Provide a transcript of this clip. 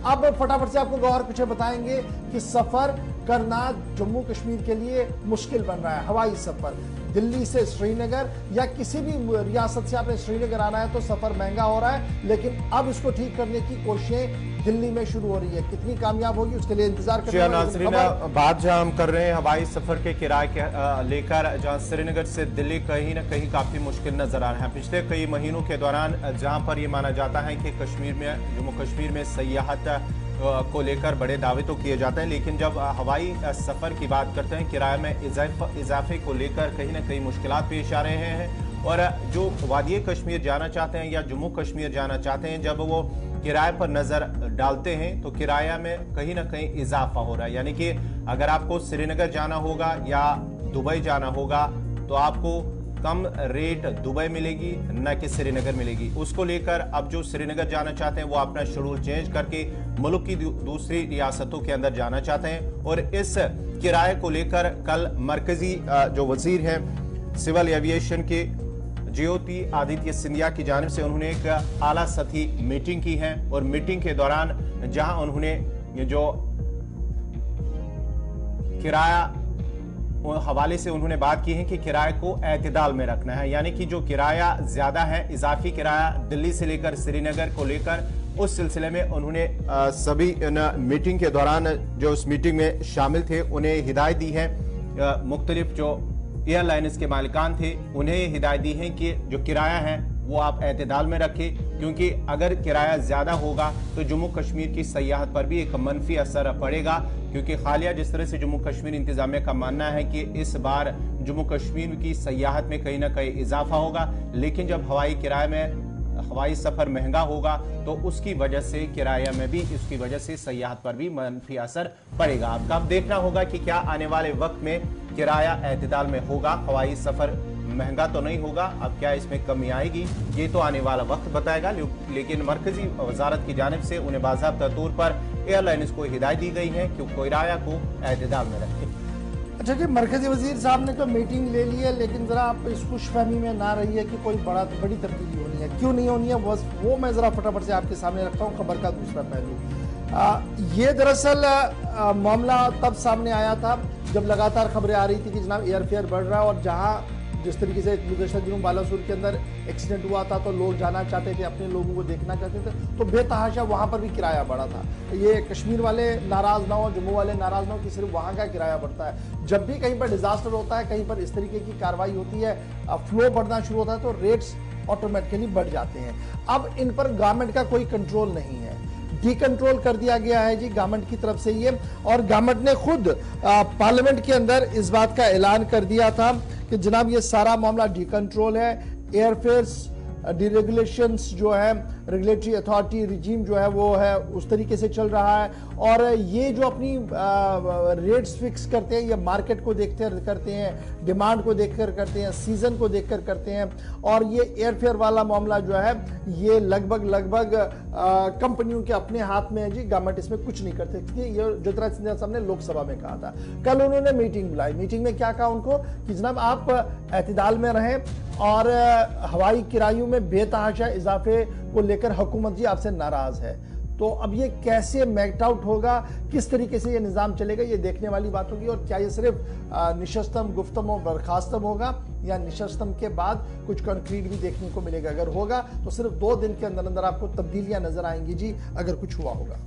अब फटाफट से आपको गौर पीछे बताएंगे कि सफर करना जम्मू कश्मीर के लिए मुश्किल बन रहा है। हवाई सफर दिल्ली से श्रीनगर या किसी भी रियासत से आपने श्रीनगर आना है तो सफर महंगा हो रहा है, लेकिन अब इसको ठीक करने की कोशिशें दिल्ली में शुरू हो रही है। कितनी कामयाब होगी उसके लिए इंतजार करना है। बात जहां हम कर रहे हैं हवाई सफर के किराए के लेकर, जहां श्रीनगर से दिल्ली कहीं ना कहीं काफी मुश्किल नजर आ रहा है। पिछले कई महीनों के दौरान जहां पर यह माना जाता है कि कश्मीर में, जम्मू कश्मीर में सयाहत को लेकर बड़े दावे तो किए जाते हैं, लेकिन जब हवाई सफर की बात करते हैं किराए में इजाफे को लेकर कहीं ना कहीं मुश्किलात पेश आ रहे हैं। और जो वादिये कश्मीर जाना चाहते हैं या जम्मू कश्मीर जाना चाहते हैं, जब वो किराए पर नजर डालते हैं तो किराया में कहीं ना कहीं इजाफा हो रहा है। यानी कि अगर आपको श्रीनगर जाना होगा या दुबई जाना होगा तो आपको कम रेट दुबई मिलेगी न कि श्रीनगर मिलेगी। उसको लेकर अब जो श्रीनगर जाना चाहते हैं वो अपना शेड्यूल चेंज करके मुल्क की दूसरी रियासतों के अंदर जाना चाहते हैं। और इस किराए को लेकर कल मरकजी जो वजीर हैं सिविल एविएशन के ज्योति आदित्य सिंधिया की जानिब से उन्होंने एक आला सतही मीटिंग की है। और मीटिंग के दौरान जहां उन्होंने जो किराया हवाले से उन्होंने बात की है कि किराए को एतदाल में रखना है, यानी कि जो किराया ज्यादा है, इजाफी किराया दिल्ली से लेकर श्रीनगर को लेकर, उस सिलसिले में उन्होंने सभी मीटिंग के दौरान जो उस मीटिंग में शामिल थे उन्हें हिदायत दी है। मुख्तलिफ जो एयरलाइंस के मालिकान थे उन्हें हिदायत दी है कि जो किराया है वो आप एतदाल में रखें, क्योंकि अगर किराया ज्यादा होगा तो जम्मू कश्मीर की सयाहत पर भी एक मनफी असर पड़ेगा। क्योंकि हालिया जिस तरह से जम्मू कश्मीर इंतजामिया का मानना है कि इस बार जम्मू कश्मीर की सयाहत में कहीं ना कहीं इजाफा होगा, लेकिन जब हवाई सफर महंगा होगा तो उसकी वजह से किराया में भी, इसकी वजह से सयाहत पर भी मनफी असर पड़ेगा। आपका अब देखना होगा कि क्या आने वाले वक्त में किराया एतदाल में होगा, हवाई सफर महंगा तो नहीं होगा, अब क्या इसमें कमी आएगी ये तो आने वाला वक्त बताएगा। लेकिन मरकजी वजारत की जानिब से उन्हें बाज़ाब्ता तौर पर एयरलाइंस को हिदायत दी गई है कि किराया को एतदाल में रखें। अच्छा कि मरकजी वजीर साहब ने तो मीटिंग ले ली है, लेकिन जरा आप इस खुशफहमी में ना रही है कि कोई बड़ी तब्दीली होनी है, क्यों नहीं होनी है, बस वो मैं जरा फटाफट से आपके सामने रखता हूँ। खबर का दूसरा पहलू ये दरअसल मामला तब सामने आया था जब लगातार खबरें आ रही थी कि जनाब एयरफेयर बढ़ रहा है, और जहाँ जिस तरीके से गुज़श्ता दिनों बालासुर के अंदर एक्सीडेंट हुआ था तो लोग जाना चाहते थे, अपने लोगों को देखना चाहते थे, तो बेतहाशा वहाँ पर भी किराया बढ़ा था। ये कश्मीर वाले नाराज़ ना हो, जम्मू वाले नाराज़ ना हो कि सिर्फ वहाँ का किराया बढ़ता है। जब भी कहीं पर डिजास्टर होता है, कहीं पर इस तरीके की कार्रवाई होती है, फ्लो बढ़ना शुरू होता है तो रेट्स ऑटोमेटिकली बढ़ जाते हैं। अब इन पर गवर्नमेंट का कोई कंट्रोल नहीं है, डिकंट्रोल कर दिया गया है जी गवर्नमेंट की तरफ से ये। और गवर्नमेंट ने खुद पार्लियामेंट के अंदर इस बात का ऐलान कर दिया था कि जनाब ये सारा मामला डिकंट्रोल है, एयरफेयर्स डिरेगुलेशंस जो है, रेगुलेटरी अथॉरिटी रिजीम जो है वो है उस तरीके से चल रहा है। और ये जो अपनी रेट्स फिक्स करते हैं ये मार्केट को देखकर करते हैं, डिमांड को देखकर करते हैं, सीजन को देखकर करते हैं। और ये एयरफेयर वाला मामला जो है ये लगभग कंपनियों के अपने हाथ में है जी, गवर्नमेंट इसमें कुछ नहीं कर सकती। ये ज्योतिरादित्य सिंधिया साहब ने लोकसभा में कहा था। कल उन्होंने मीटिंग बुलाई, मीटिंग में क्या कहा उनको कि जनाब आप एतदाल में रहें और हवाई किरायों में बेतहाशा इजाफे को लेकर हुकूमत जी आपसे नाराज है। तो अब ये कैसे मैक्ट आउट होगा, किस तरीके से ये निज़ाम चलेगा, ये देखने वाली बात होगी। और क्या ये सिर्फ निशस्तम गुफ्तम और बर्खास्तम होगा या निशस्तम के बाद कुछ कंक्रीट भी देखने को मिलेगा? अगर होगा तो सिर्फ 2 दिन के अंदर अंदर आपको तब्दीलियां नजर आएंगी जी, अगर कुछ हुआ होगा।